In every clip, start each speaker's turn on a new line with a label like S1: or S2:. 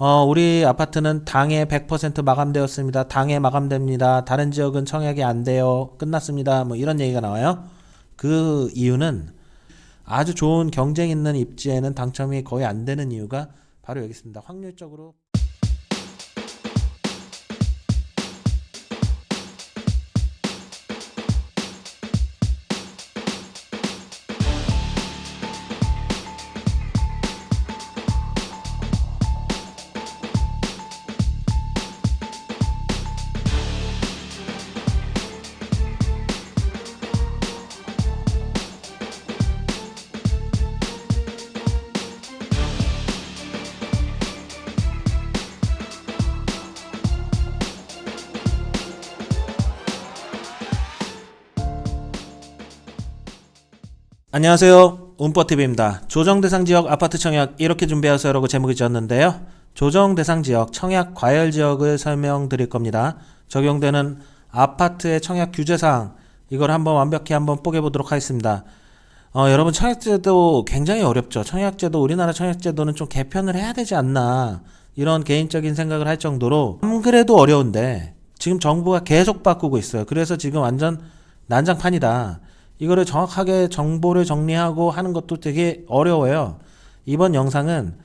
S1: 우리 아파트는 당해 100% 마감되었습니다. 당해 마감됩니다. 다른 지역은 청약이 안 돼요. 끝났습니다. 뭐 이런 얘기가 나와요. 그 이유는 아주 좋은 경쟁 있는 입지에는 당첨이 거의 안 되는 이유가 바로 여기 있습니다. 확률적으로. 안녕하세요. 운버TV입니다. 조정대상 지역 아파트 청약 이렇게 준비하세요라고 제목을 지었는데요. 조정대상 지역 청약 과열 지역을 설명드릴 겁니다. 적용되는 아파트의 청약 규제사항 이걸 한번 완벽히 한번 뽀개보도록 하겠습니다. 여러분 청약제도 굉장히 어렵죠. 청약제도 우리나라 청약제도는 좀 개편을 해야 되지 않나 이런 개인적인 생각을 할 정도로 안 그래도 어려운데 지금 정부가 계속 바꾸고 있어요. 그래서 지금 완전 난장판이다. 이거를 정확하게 정보를 정리하고 하는 것도 되게 어려워요. 이번 영상은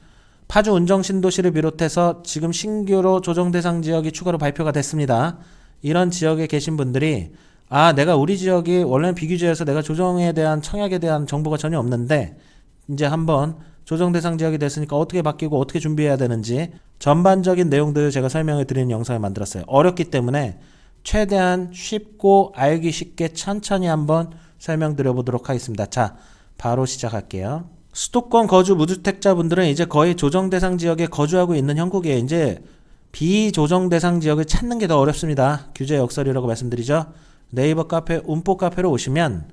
S1: 파주 운정신도시를 비롯해서 지금 신규로 조정대상 지역이 추가로 발표가 됐습니다. 이런 지역에 계신 분들이 내가 우리 지역이 원래는 비규제여서 내가 조정에 대한 청약에 대한 정보가 전혀 없는데 이제 한번 조정대상 지역이 됐으니까 어떻게 바뀌고 어떻게 준비해야 되는지 전반적인 내용들을 제가 설명을 드리는 영상을 만들었어요. 어렵기 때문에 최대한 쉽고 알기 쉽게 천천히 한번 설명드려 보도록 하겠습니다. 자, 바로 시작할게요. 수도권 거주 무주택자분들은 이제 거의 조정대상 지역에 거주하고 있는 형국이에요. 이제 비조정대상 지역을 찾는 게 더 어렵습니다. 규제 역설이라고 말씀드리죠. 네이버 카페, 운포 카페로 오시면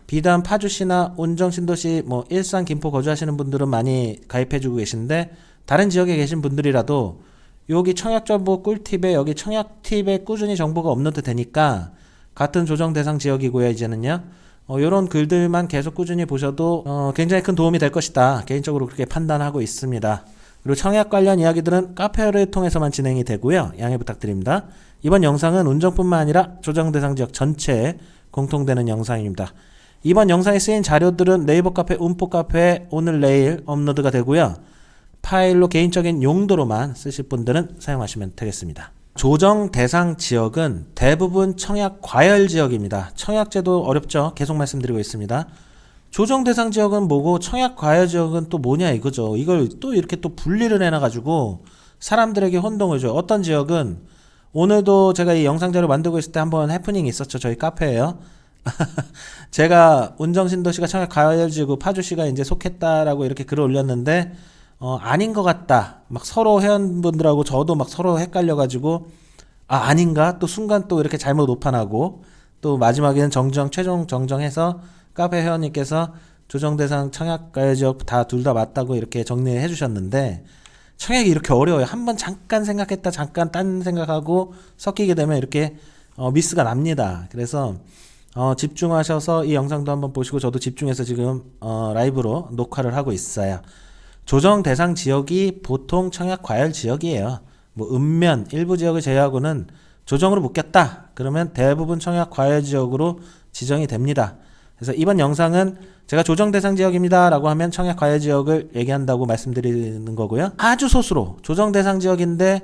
S1: 비단 파주시나 운정신도시, 일산, 김포 거주하시는 분들은 많이 가입해주고 계신데 다른 지역에 계신 분들이라도 여기 청약정보 꿀팁에 여기 청약팁에 꾸준히 정보가 업로드 되니까 같은 조정대상 지역이고요. 이제는요. 이런 글들만 계속 꾸준히 보셔도 굉장히 큰 도움이 될 것이다. 개인적으로 그렇게 판단하고 있습니다. 그리고 청약 관련 이야기들은 카페를 통해서만 진행이 되고요. 양해 부탁드립니다. 이번 영상은 운정뿐만 아니라 조정대상 지역 전체에 공통되는 영상입니다. 이번 영상에 쓰인 자료들은 네이버 카페, 운포 카페에 오늘 내일 업로드가 되고요. 파일로 개인적인 용도로만 쓰실 분들은 사용하시면 되겠습니다. 조정 대상 지역은 대부분 청약 과열 지역입니다. 청약제도 어렵죠. 계속 말씀드리고 있습니다. 조정 대상 지역은 뭐고 청약 과열 지역은 또 뭐냐 이거죠. 이걸 또 이렇게 또 분리를 해놔가지고 사람들에게 혼동을 줘요. 어떤 지역은 오늘도 제가 이 영상 자료 만들고 있을 때 한번 해프닝이 있었죠. 저희 카페에요. 제가 운정신도시가 청약 과열 지역이고 파주시가 이제 속했다라고 이렇게 글을 올렸는데 아닌 것 같다. 막 서로 회원분들하고 저도 막 서로 헷갈려가지고 아닌가? 또 순간 또 이렇게 잘못 오판하고 또 마지막에는 최종 정정해서 카페 회원님께서 조정대상 청약과열 지역 다 둘 다 맞다고 이렇게 정리해 주셨는데 청약이 이렇게 어려워요. 한번 잠깐 생각했다 잠깐 딴 생각하고 섞이게 되면 이렇게 미스가 납니다. 그래서 집중하셔서 이 영상도 한번 보시고 저도 집중해서 지금 라이브로 녹화를 하고 있어요. 조정 대상 지역이 보통 청약 과열 지역이에요. 읍면 일부 지역을 제외하고는 조정으로 묶였다. 그러면 대부분 청약 과열 지역으로 지정이 됩니다. 그래서 이번 영상은 제가 조정 대상 지역입니다 라고 하면 청약 과열 지역을 얘기한다고 말씀드리는 거고요. 아주 소수로 조정 대상 지역인데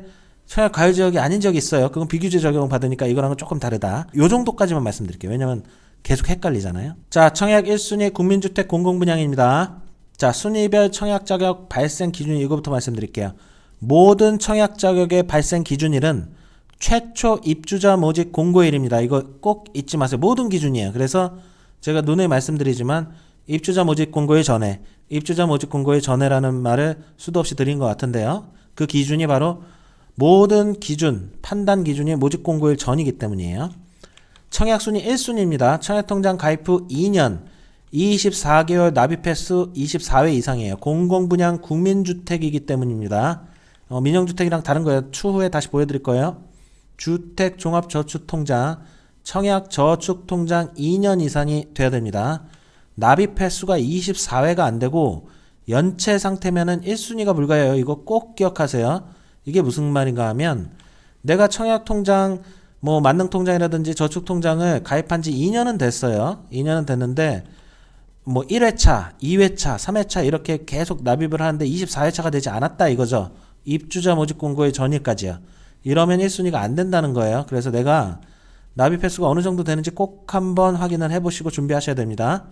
S1: 청약 과열 지역이 아닌 지역이 있어요. 그건 비규제 적용 받으니까 이거랑은 조금 다르다. 요 정도까지만 말씀드릴게요. 왜냐면 계속 헷갈리잖아요. 자, 청약 1순위 국민주택 공공분양입니다. 자, 순위별 청약 자격 발생 기준 이거부터 말씀드릴게요. 모든 청약 자격의 발생 기준일은 최초 입주자 모집 공고일입니다. 이거 꼭 잊지 마세요. 모든 기준이에요. 그래서 제가 누누이 말씀드리지만 입주자 모집 공고일 전에, 입주자 모집 공고일 전에라는 말을 수도 없이 드린 것 같은데요. 그 기준이 바로 모든 기준, 판단 기준이 모집 공고일 전이기 때문이에요. 청약 순위 1순위입니다. 청약통장 가입 후 2년 24개월 납입 횟수 24회 이상이에요. 공공분양 국민주택이기 때문입니다. 민영주택이랑 다른 거예요. 추후에 다시 보여드릴 거예요. 주택종합저축통장, 청약저축통장 2년 이상이 돼야 됩니다. 납입 횟수가 24회가 안 되고 연체 상태면은 1순위가 불가해요. 이거 꼭 기억하세요. 이게 무슨 말인가 하면 내가 청약통장 뭐 만능통장이라든지 저축통장을 가입한 지 2년은 됐어요. 2년은 됐는데 뭐 1회차, 2회차, 3회차 이렇게 계속 납입을 하는데 24회차가 되지 않았다 이거죠. 입주자 모집 공고의 전일까지요. 이러면 1순위가 안 된다는 거예요. 그래서 내가 납입 횟수가 어느 정도 되는지 꼭 한번 확인을 해보시고 준비하셔야 됩니다.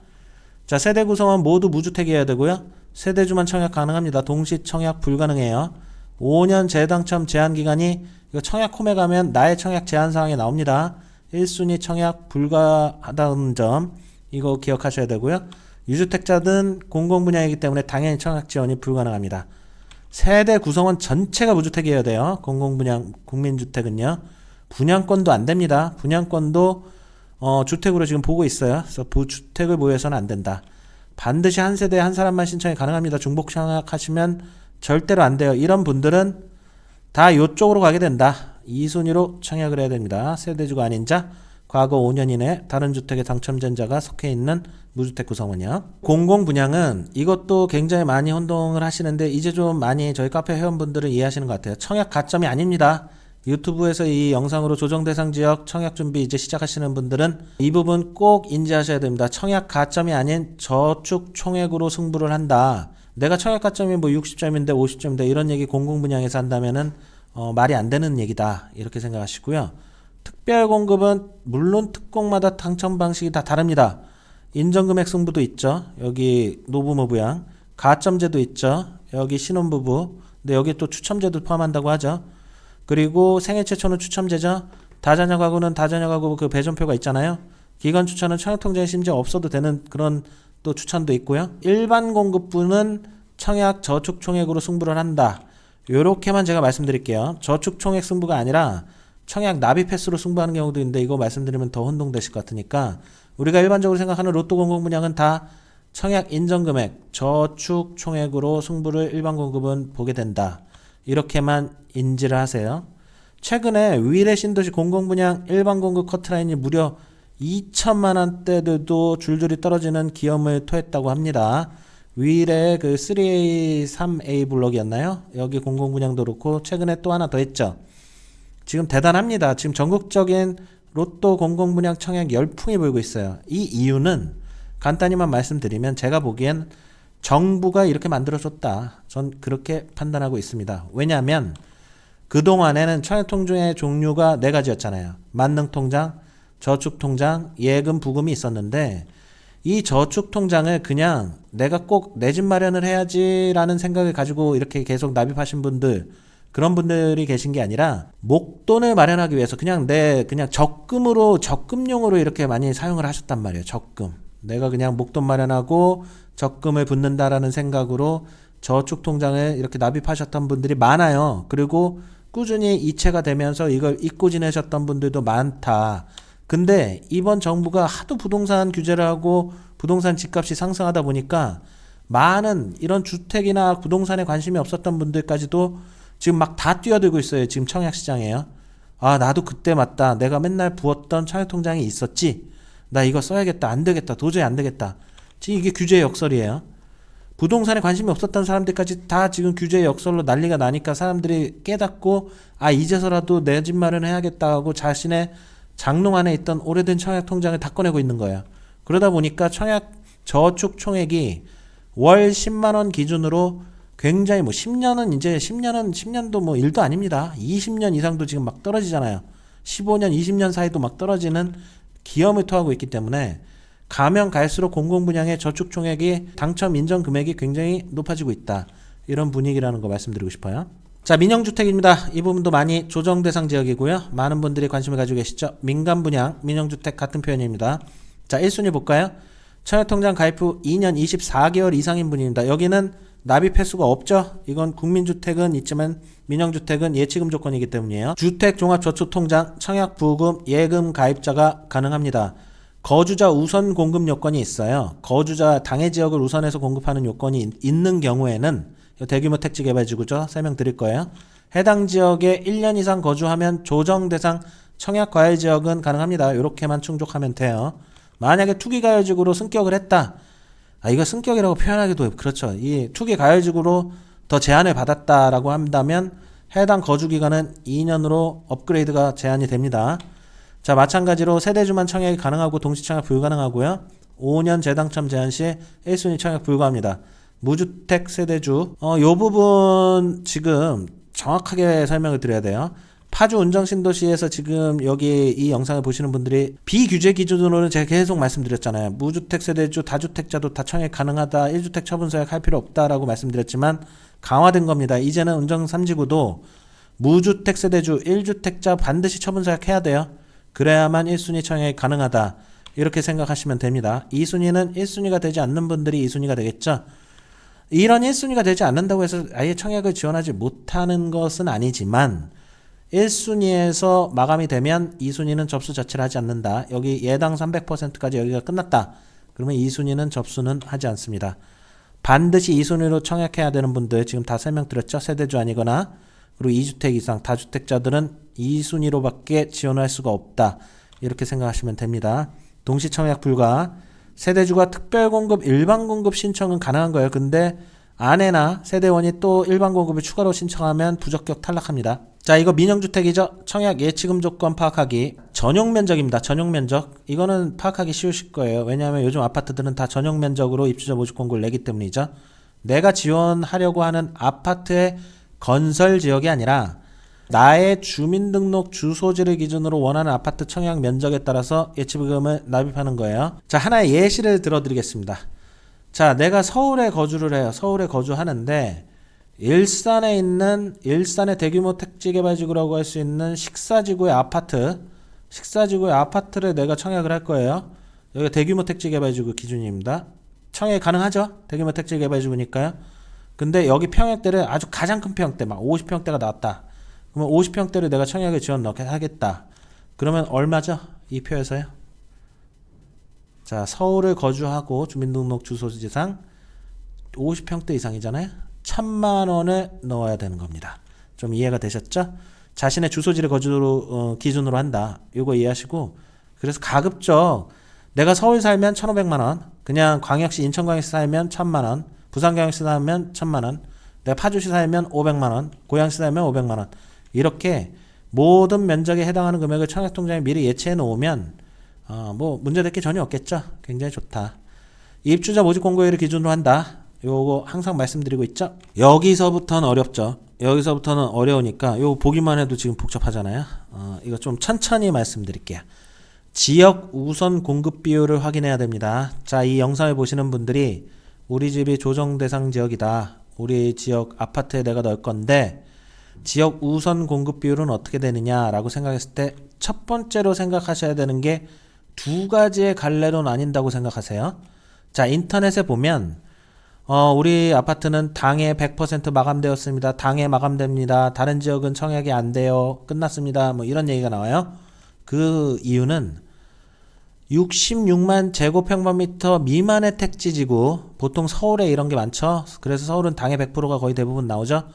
S1: 자, 세대 구성원 모두 무주택이어야 되고요. 세대주만 청약 가능합니다. 동시 청약 불가능해요. 5년 재당첨 제한기간이 이거 청약홈에 가면 나의 청약 제한사항에 나옵니다. 1순위 청약 불가하다는 점 이거 기억하셔야 되고요. 유주택자든 공공분양이기 때문에 당연히 청약 지원이 불가능합니다. 세대 구성원 전체가 무주택이어야 돼요. 공공분양 국민주택은요. 분양권도 안 됩니다. 분양권도 주택으로 지금 보고 있어요. 그래서 부주택을 보유해서는 안 된다. 반드시 한 세대에 한 사람만 신청이 가능합니다. 중복 청약하시면 절대로 안 돼요. 이런 분들은 다 이쪽으로 가게 된다. 2순위로 청약을 해야 됩니다. 세대주가 아닌 자, 과거 5년 이내 다른 주택에 당첨된 자가 속해 있는 무주택 구성원이요. 공공분양은 이것도 굉장히 많이 혼동을 하시는데 이제 좀 많이 저희 카페 회원분들은 이해하시는 것 같아요. 청약 가점이 아닙니다. 유튜브에서 이 영상으로 조정 대상 지역 청약 준비 이제 시작하시는 분들은 이 부분 꼭 인지하셔야 됩니다. 청약 가점이 아닌 저축 총액으로 승부를 한다. 내가 청약 가점이 뭐 60점인데 50점인데 이런 얘기 공공분양에서 한다면은 말이 안 되는 얘기다. 이렇게 생각하시고요. 특별 공급은 물론 특공마다 당첨 방식이 다 다릅니다. 인정금액 승부도 있죠. 여기 노부모 부양, 가점제도 있죠. 여기 신혼부부, 근데 여기 또 추첨제도 포함한다고 하죠. 그리고 생애 최초는 추첨제죠. 다자녀 가구는 다자녀 가구 그 배전표가 있잖아요. 기간 추천은 청약통장에 심지어 없어도 되는 그런 또 추천도 있고요. 일반 공급부는 청약 저축 총액으로 승부를 한다. 요렇게만 제가 말씀드릴게요. 저축 총액 승부가 아니라 청약 납입 횟수로 승부하는 경우도 있는데 이거 말씀드리면 더 혼동되실 것 같으니까 우리가 일반적으로 생각하는 로또 공공분양은 다 청약 인정금액 저축 총액으로 승부를 일반 공급은 보게 된다. 이렇게만 인지를 하세요. 최근에 위례 신도시 공공분양 일반 공급 커트라인이 무려 2천만 원대도 줄줄이 떨어지는 기염을 토했다고 합니다. 위례 그 3A, 3A 블록이었나요? 여기 공공분양도 그렇고 최근에 또 하나 더 했죠. 지금 대단합니다. 지금 전국적인 로또 공공분양 청약 열풍이 불고 있어요. 이 이유는 간단히만 말씀드리면 제가 보기엔 정부가 이렇게 만들어줬다. 전 그렇게 판단하고 있습니다. 왜냐하면 그동안에는 청약통장의 종류가 4가지였잖아요. 만능통장, 저축통장, 예금, 부금이 있었는데 이 저축통장을 그냥 내가 꼭 내 집 마련을 해야지라는 생각을 가지고 이렇게 계속 납입하신 분들 그런 분들이 계신 게 아니라 목돈을 마련하기 위해서 그냥 적금용으로 이렇게 많이 사용을 하셨단 말이에요. 적금. 내가 그냥 목돈 마련하고 적금을 붓는다라는 생각으로 저축통장을 이렇게 납입하셨던 분들이 많아요. 그리고 꾸준히 이체가 되면서 이걸 잊고 지내셨던 분들도 많다. 근데 이번 정부가 하도 부동산 규제를 하고 부동산 집값이 상승하다 보니까 많은 이런 주택이나 부동산에 관심이 없었던 분들까지도 지금 막 다 뛰어들고 있어요. 지금 청약시장에요. 아, 나도 그때 맞다. 내가 맨날 부었던 청약통장이 있었지. 나 이거 써야겠다. 안 되겠다. 도저히 안 되겠다. 지금 이게 규제의 역설이에요. 부동산에 관심이 없었던 사람들까지 다 지금 규제의 역설로 난리가 나니까 사람들이 깨닫고 아, 이제서라도 내 집 마련해야겠다 하고 자신의 장롱 안에 있던 오래된 청약통장을 다 꺼내고 있는 거예요. 그러다 보니까 청약 저축 총액이 월 10만 원 기준으로 굉장히 뭐 10년도 뭐 일도 아닙니다. 20년 이상도 지금 막 떨어지잖아요. 15년, 20년 사이도 막 떨어지는 기염을 토하고 있기 때문에 가면 갈수록 공공분양의 저축 총액이 당첨 인정 금액이 굉장히 높아지고 있다. 이런 분위기라는 거 말씀드리고 싶어요. 자, 민영주택입니다. 이 부분도 많이 조정 대상 지역이고요. 많은 분들이 관심을 가지고 계시죠. 민간분양, 민영주택 같은 표현입니다. 자, 1순위 볼까요? 청약통장 가입 후 2년 24개월 이상인 분입니다. 여기는 납입 횟수가 없죠. 이건 국민주택은 있지만 민영주택은 예치금 조건이기 때문이에요. 주택종합저축통장 청약부금 예금 가입자가 가능합니다. 거주자 우선 공급 요건이 있어요. 거주자 당해 지역을 우선해서 공급하는 요건이 있는 경우에는 대규모 택지개발지구죠. 설명드릴 거예요. 해당 지역에 1년 이상 거주하면 조정 대상 청약과열지역은 가능합니다. 이렇게만 충족하면 돼요. 만약에 투기과열지구로 승격을 했다. 아, 이거 승격이라고 표현하기도 그렇죠. 이 투기과열지구로 더 제한을 받았다라고 한다면 해당 거주기간은 2년으로 업그레이드가 제한이 됩니다. 자, 마찬가지로 세대주만 청약이 가능하고 동시청약 불가능하고요. 5년 재당첨 제한 시 1순위 청약 불가합니다. 무주택 세대주 요 부분 지금 정확하게 설명을 드려야 돼요. 파주 운정신도시에서 지금 여기 이 영상을 보시는 분들이 비규제 기준으로는 제가 계속 말씀드렸잖아요. 무주택 세대주 다주택자도 다 청약 가능하다. 1주택 처분서약 할 필요 없다라고 말씀드렸지만 강화된 겁니다. 이제는 운정 3지구도 무주택 세대주 1주택자 반드시 처분서약 해야 돼요. 그래야만 1순위 청약이 가능하다. 이렇게 생각하시면 됩니다. 2순위는 1순위가 되지 않는 분들이 2순위가 되겠죠. 이런 1순위가 되지 않는다고 해서 아예 청약을 지원하지 못하는 것은 아니지만 1순위에서 마감이 되면 2순위는 접수 자체를 하지 않는다. 여기 예당 300%까지 여기가 끝났다. 그러면 2순위는 접수는 하지 않습니다. 반드시 2순위로 청약해야 되는 분들 지금 다 설명드렸죠. 세대주 아니거나 그리고 2주택 이상 다주택자들은 2순위로밖에 지원을 할 수가 없다. 이렇게 생각하시면 됩니다. 동시 청약 불가. 세대주가 특별공급, 일반공급 신청은 가능한 거예요. 근데 아내나 세대원이 또 일반공급을 추가로 신청하면 부적격 탈락합니다. 자, 이거 민영주택이죠. 청약 예치금 조건 파악하기. 전용면적입니다. 전용면적. 이거는 파악하기 쉬우실 거예요. 왜냐하면 요즘 아파트들은 다 전용면적으로 입주자 모집 공고를 내기 때문이죠. 내가 지원하려고 하는 아파트의 건설 지역이 아니라 나의 주민등록 주소지를 기준으로 원하는 아파트 청약 면적에 따라서 예치금을 납입하는 거예요. 자, 하나의 예시를 들어드리겠습니다. 자, 내가 서울에 거주를 해요. 서울에 거주하는데 일산의 대규모 택지개발지구라고 할 수 있는 식사지구의 아파트를 내가 청약을 할 거예요. 여기가 대규모 택지개발지구 기준입니다. 청약이 가능하죠? 대규모 택지개발지구니까요. 근데 여기 평형대를 아주 가장 큰 평형대, 막 50평대가 나왔다. 그러면 50평대를 내가 청약을 지원 하겠다. 그러면 얼마죠? 이 표에서요. 자, 서울을 거주하고 주민등록 주소지상 50평대 이상이잖아요. 1,000만원을 넣어야 되는 겁니다. 좀 이해가 되셨죠? 자신의 주소지를 거주로 기준으로 한다. 요거 이해하시고, 그래서 가급적 내가 서울 살면 1,500만원, 그냥 광역시 인천광역시 살면 1,000만원, 부산광역시 살면 1,000만원, 내가 파주시 살면 500만원, 고양시 살면 500만원, 이렇게 모든 면적에 해당하는 금액을 청약통장에 미리 예치해 놓으면 뭐 문제될 게 전혀 없겠죠. 굉장히 좋다. 입주자 모집 공고일을 기준으로 한다. 요거 항상 말씀드리고 있죠. 여기서부터는 어렵죠. 여기서부터는 어려우니까 요거 보기만 해도 지금 복잡하잖아요. 이거 좀 천천히 말씀드릴게요. 지역 우선 공급 비율을 확인해야 됩니다. 자, 이 영상을 보시는 분들이 우리 집이 조정 대상 지역이다. 우리 지역 아파트에 내가 넣을 건데 지역 우선 공급 비율은 어떻게 되느냐라고 생각했을 때 첫 번째로 생각하셔야 되는 게 두 가지의 갈래로 나뉜다고 생각하세요. 자, 인터넷에 보면 우리 아파트는 당해 100% 마감되었습니다. 당해 마감됩니다. 다른 지역은 청약이 안 돼요. 끝났습니다. 뭐 이런 얘기가 나와요. 그 이유는 66만 제곱평방미터 미만의 택지지구, 보통 서울에 이런 게 많죠. 그래서 서울은 당해 100%가 거의 대부분 나오죠.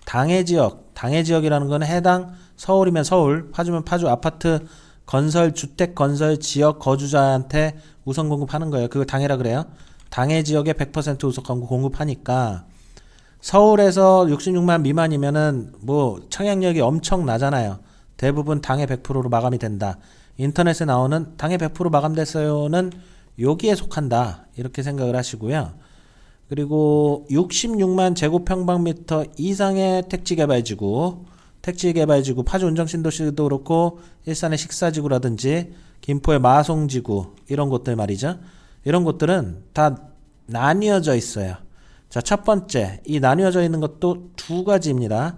S1: 당해 지역이라는 건 해당 서울이면 서울, 파주면 파주 아파트 건설, 주택 건설 지역 거주자한테 우선 공급하는 거예요. 그걸 당해라 그래요. 당해 지역에 100% 우선 공급하니까 서울에서 66만 미만이면은 뭐 청약력이 엄청 나잖아요. 대부분 당해 100%로 마감이 된다. 인터넷에 나오는 당해 100% 마감됐어요는 여기에 속한다. 이렇게 생각을 하시고요. 그리고 66만 제곱평방미터 이상의 택지개발지구 파주 운정신도시도 그렇고 일산의 식사지구라든지 김포의 마송지구 이런 곳들 말이죠. 이런 곳들은 다 나뉘어져 있어요. 자, 첫 번째, 이 나뉘어져 있는 것도 두 가지입니다.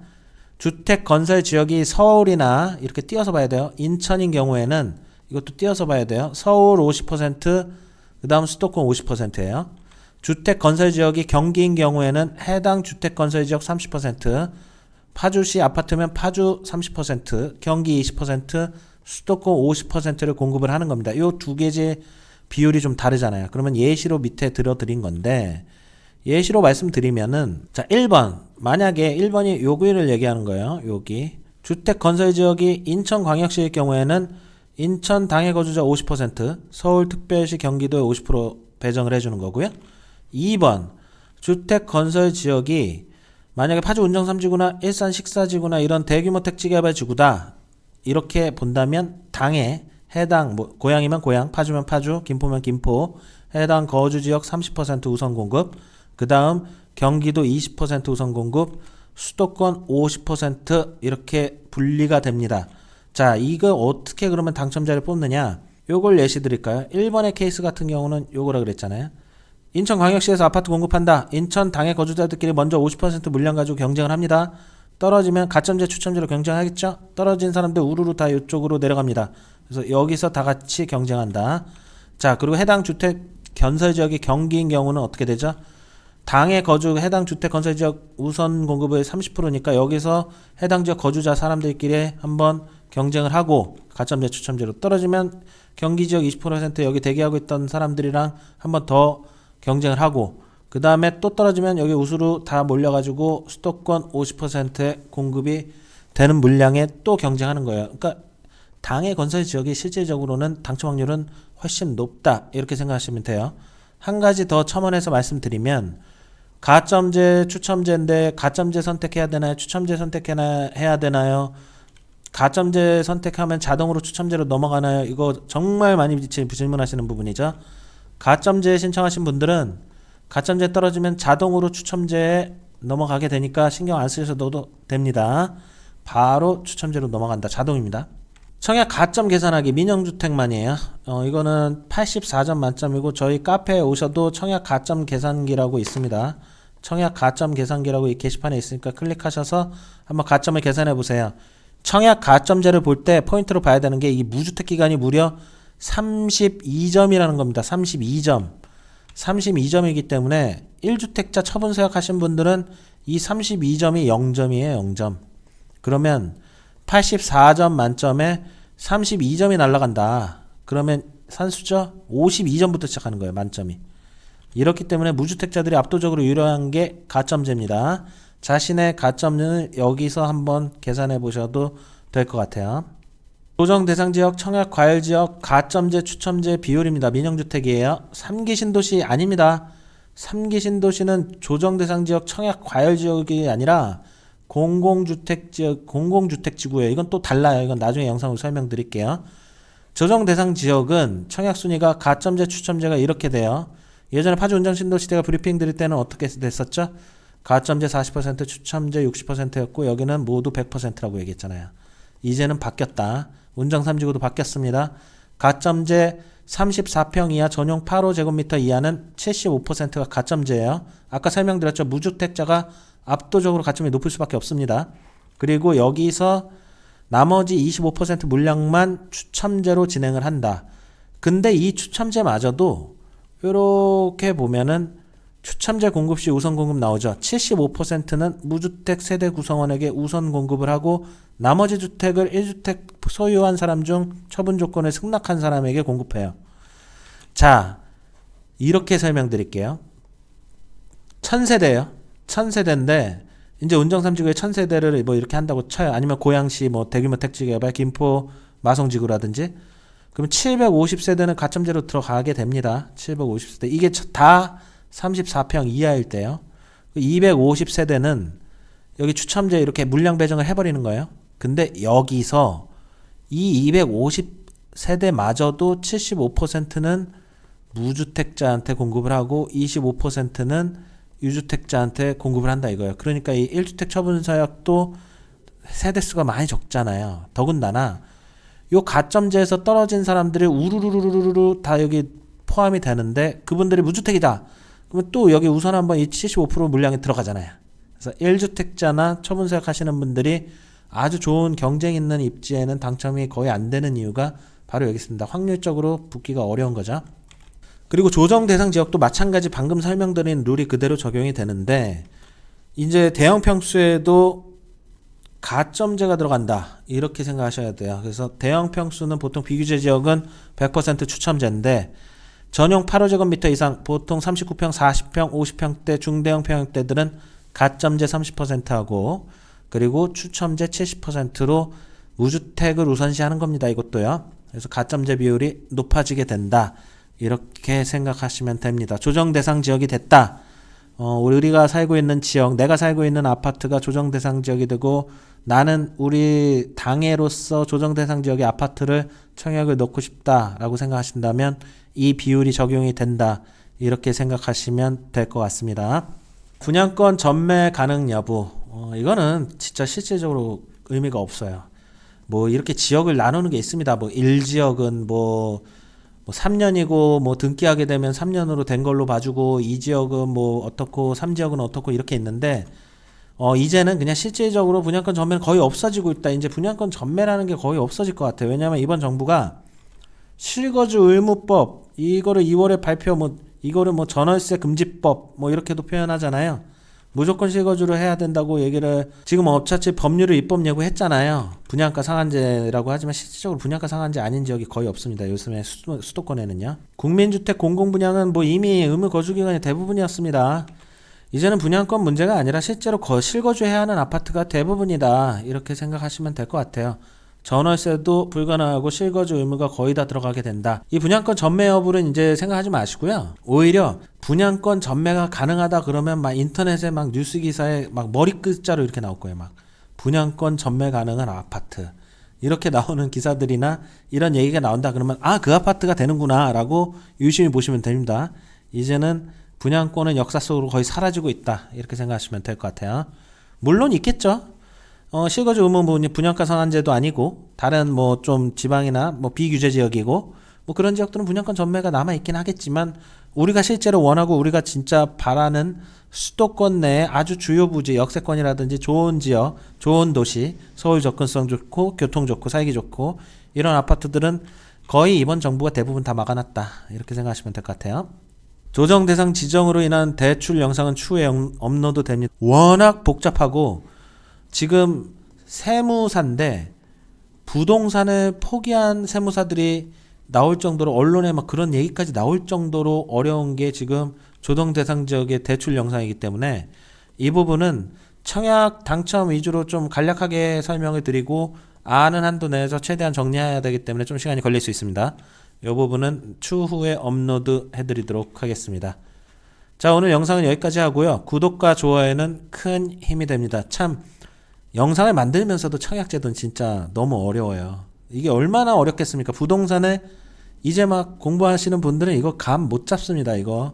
S1: 주택 건설 지역이 서울이나 이렇게 띄어서 봐야 돼요. 인천인 경우에는 이것도 띄어서 봐야 돼요. 서울 50%, 그 다음 수도권 50%예요. 주택 건설 지역이 경기인 경우에는 해당 주택 건설 지역 30%, 파주시 아파트면 파주 30%, 경기 20%, 수도권 50%를 공급을 하는 겁니다. 이 두 개의 비율이 좀 다르잖아요. 그러면 예시로 밑에 들어드린 건데, 예시로 말씀드리면은, 자, 1번. 만약에 1번이 요기를 얘기하는 거예요. 여기. 주택 건설 지역이 인천광역시일 경우에는 인천 당해 거주자 50%, 서울특별시 경기도에 50% 배정을 해주는 거고요. 2번. 주택 건설 지역이 만약에 파주 운정3지구나 일산 식사지구나 이런 대규모 택지개발지구다 이렇게 본다면 당에 해당 고양이면 고양, 파주면 파주, 김포면 김포 해당 거주지역 30% 우선 공급, 그 다음 경기도 20% 우선 공급, 수도권 50% 이렇게 분리가 됩니다. 자, 이거 어떻게 그러면 당첨자를 뽑느냐? 요걸 예시 드릴까요? 1번의 케이스 같은 경우는 요거라 그랬잖아요. 인천광역시에서 아파트 공급한다. 인천 당의 거주자들끼리 먼저 50% 물량 가지고 경쟁을 합니다. 떨어지면 가점제 추첨제로 경쟁하겠죠? 떨어진 사람들 우르르 다 이쪽으로 내려갑니다. 그래서 여기서 다 같이 경쟁한다. 자, 그리고 해당 주택 건설지역이 경기인 경우는 어떻게 되죠? 당에 해당 주택 건설지역 우선 공급의 30%니까 여기서 해당 지역 거주자 사람들끼리 한번 경쟁을 하고 가점제 추첨제로 떨어지면 경기지역 20% 여기 대기하고 있던 사람들이랑 한번 더 경쟁을 하고 그 다음에 또 떨어지면 여기 우수로 다 몰려가지고 수도권 50%의 공급이 되는 물량에 또 경쟁하는 거예요. 그러니까 당의 건설지역이 실질적으로는 당첨 확률은 훨씬 높다 이렇게 생각하시면 돼요. 한 가지 더 첨언해서 말씀드리면 가점제 추첨제인데 가점제 선택해야 되나요? 추첨제 선택해야 되나요? 가점제 선택하면 자동으로 추첨제로 넘어가나요? 이거 정말 많이 질문하시는 부분이죠. 가점제 신청하신 분들은 가점제 떨어지면 자동으로 추첨제에 넘어가게 되니까 신경 안 쓰셔도 됩니다. 바로 추첨제로 넘어간다. 자동입니다. 청약 가점 계산하기 민영주택만이에요. 이거는 84점 만점이고 저희 카페에 오셔도 청약 가점 계산기라고 있습니다. 청약 가점 계산기라고 이 게시판에 있으니까 클릭하셔서 한번 가점을 계산해 보세요. 청약 가점제를 볼 때 포인트로 봐야 되는 게 이 무주택 기간이 무려 32점이라는 겁니다. 32점. 32점이기 때문에 1주택자 처분 서약하신 분들은 이 32점이 0점이에요. 0점. 그러면 84점 만점에 32점이 날아간다. 그러면 산수죠? 52점부터 시작하는 거예요. 만점이. 이렇기 때문에 무주택자들이 압도적으로 유리한 게 가점제입니다. 자신의 가점을 여기서 한번 계산해 보셔도 될 것 같아요. 조정 대상 지역, 청약 과열 지역, 가점제, 추첨제 비율입니다. 민영주택이에요. 3기 신도시 아닙니다. 3기 신도시는 조정 대상 지역, 청약 과열 지역이 아니라 공공주택 지역, 공공주택지구예요. 이건 또 달라요. 이건 나중에 영상으로 설명드릴게요. 조정 대상 지역은 청약 순위가 가점제, 추첨제가 이렇게 돼요. 예전에 파주 운정 신도시대가 브리핑 드릴 때는 어떻게 됐었죠? 가점제 40%, 추첨제 60%였고 여기는 모두 100%라고 얘기했잖아요. 이제는 바뀌었다. 운정 3지구도 바뀌었습니다. 가점제 34평 이하 전용 8호제곱미터 이하는 75%가 가점제예요. 아까 설명드렸죠. 무주택자가 압도적으로 가점이 높을 수밖에 없습니다. 그리고 여기서 나머지 25% 물량만 추첨제로 진행을 한다. 근데 이 추첨제마저도 이렇게 보면은 추첨제 공급 시 우선 공급 나오죠. 75%는 무주택 세대 구성원에게 우선 공급을 하고 나머지 주택을 1주택 소유한 사람 중 처분 조건을 승낙한 사람에게 공급해요. 자, 이렇게 설명드릴게요. 1000세대예요. 1000세대인데 이제 운정 3지구에 1000세대를 뭐 이렇게 한다고 쳐요. 아니면 고양시 뭐 대규모 택지 개발 김포 마성지구라든지 그러면 750세대는 가점제로 들어가게 됩니다. 750세대. 이게 다 34평 이하일 때요. 250세대는 여기 추첨제 이렇게 물량 배정을 해버리는 거예요. 근데 여기서 이 250세대마저도 75%는 무주택자한테 공급을 하고 25%는 유주택자한테 공급을 한다 이거예요. 그러니까 이 1주택 처분 서약도 세대수가 많이 적잖아요. 더군다나 요 가점제에서 떨어진 사람들이 우르르르르르 다 여기 포함이 되는데 그분들이 무주택이다. 그러면 또 여기 우선 한번 이 75% 물량이 들어가잖아요. 그래서 1주택자나 처분 서약 하시는 분들이 아주 좋은 경쟁 있는 입지에는 당첨이 거의 안 되는 이유가 바로 여기 있습니다. 확률적으로 붙기가 어려운 거죠. 그리고 조정 대상 지역도 마찬가지 방금 설명드린 룰이 그대로 적용이 되는데 이제 대형 평수에도 가점제가 들어간다 이렇게 생각하셔야 돼요. 그래서 대형 평수는 보통 비규제 지역은 100% 추첨제인데 전용 8호제곱미터 이상 보통 39평, 40평, 50평대 중대형 평형대들은 가점제 30%하고 그리고 추첨제 70%로 무주택을 우선시하는 겁니다. 이것도요. 그래서 가점제 비율이 높아지게 된다. 이렇게 생각하시면 됩니다. 조정 대상 지역이 됐다. 우리가 살고 있는 지역, 내가 살고 있는 아파트가 조정 대상 지역이 되고 나는 우리 당해로서 조정 대상 지역의 아파트를 청약을 넣고 싶다라고 생각하신다면 이 비율이 적용이 된다. 이렇게 생각하시면 될 것 같습니다. 분양권 전매 가능 여부. 이거는 진짜 실질적으로 의미가 없어요. 뭐 이렇게 지역을 나누는 게 있습니다. 뭐 1지역은 뭐 3년이고 뭐 등기하게 되면 3년으로 된 걸로 봐주고 2지역은 뭐 어떻고 3지역은 어떻고 이렇게 있는데 이제는 그냥 실질적으로 분양권 전매는 거의 없어지고 있다. 이제 분양권 전매라는 게 거의 없어질 것 같아요. 왜냐하면 이번 정부가 실거주 의무법 이거를 2월에 발표 이거를 전월세 금지법 이렇게도 표현하잖아요. 무조건 실거주를 해야 된다고 얘기를 지금 어차피 법률을 입법 예고했잖아요. 분양가 상한제라고 하지만 실질적으로 분양가 상한제 아닌 지역이 거의 없습니다. 요즘에 수도권에는요. 국민주택 공공분양은 이미 의무 거주기간이 대부분이었습니다. 이제는 분양권 문제가 아니라 실제로 실거주해야 하는 아파트가 대부분이다. 이렇게 생각하시면 될 것 같아요. 전월세도 불가능하고 실거주 의무가 거의 다 들어가게 된다. 이 분양권 전매 여부는 이제 생각하지 마시고요. 오히려 분양권 전매가 가능하다 그러면 인터넷에 뉴스 기사에 머리끝자로 이렇게 나올 거예요. 분양권 전매 가능한 아파트 이렇게 나오는 기사들이나 이런 얘기가 나온다 그러면 그 아파트가 되는구나 라고 유심히 보시면 됩니다. 이제는 분양권은 역사 속으로 거의 사라지고 있다. 이렇게 생각하시면 될 것 같아요. 물론 있겠죠. 실거주 의무 분양가 상한제도 아니고 다른 좀 지방이나 비규제 지역이고 그런 지역들은 분양권 전매가 남아있긴 하겠지만 우리가 실제로 원하고 우리가 진짜 바라는 수도권 내에 아주 주요 부지 역세권이라든지 좋은 지역 좋은 도시 서울 접근성 좋고 교통 좋고 살기 좋고 이런 아파트들은 거의 이번 정부가 대부분 다 막아놨다. 이렇게 생각하시면 될 것 같아요. 조정 대상 지정으로 인한 대출 영상은 추후에 업로드 됩니다. 워낙 복잡하고 지금 세무사인데 부동산을 포기한 세무사들이 나올 정도로 언론에 그런 얘기까지 나올 정도로 어려운 게 지금 조정 대상 지역의 대출 영상이기 때문에 이 부분은 청약 당첨 위주로 좀 간략하게 설명을 드리고 아는 한도 내에서 최대한 정리해야 되기 때문에 좀 시간이 걸릴 수 있습니다. 이 부분은 추후에 업로드 해드리도록 하겠습니다. 자, 오늘 영상은 여기까지 하고요. 구독과 좋아요는 큰 힘이 됩니다. 참 영상을 만들면서도 청약제도는 진짜 너무 어려워요. 이게 얼마나 어렵겠습니까? 부동산에 이제 공부하시는 분들은 이거 감 못 잡습니다. 이거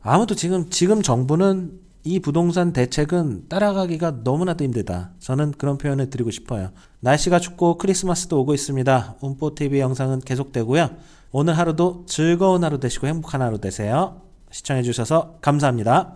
S1: 아무도 지금 정부는 이 부동산 대책은 따라가기가 너무나도 힘들다. 저는 그런 표현을 드리고 싶어요. 날씨가 춥고 크리스마스도 오고 있습니다. 운뽀TV 영상은 계속되고요. 오늘 하루도 즐거운 하루 되시고 행복한 하루 되세요. 시청해주셔서 감사합니다.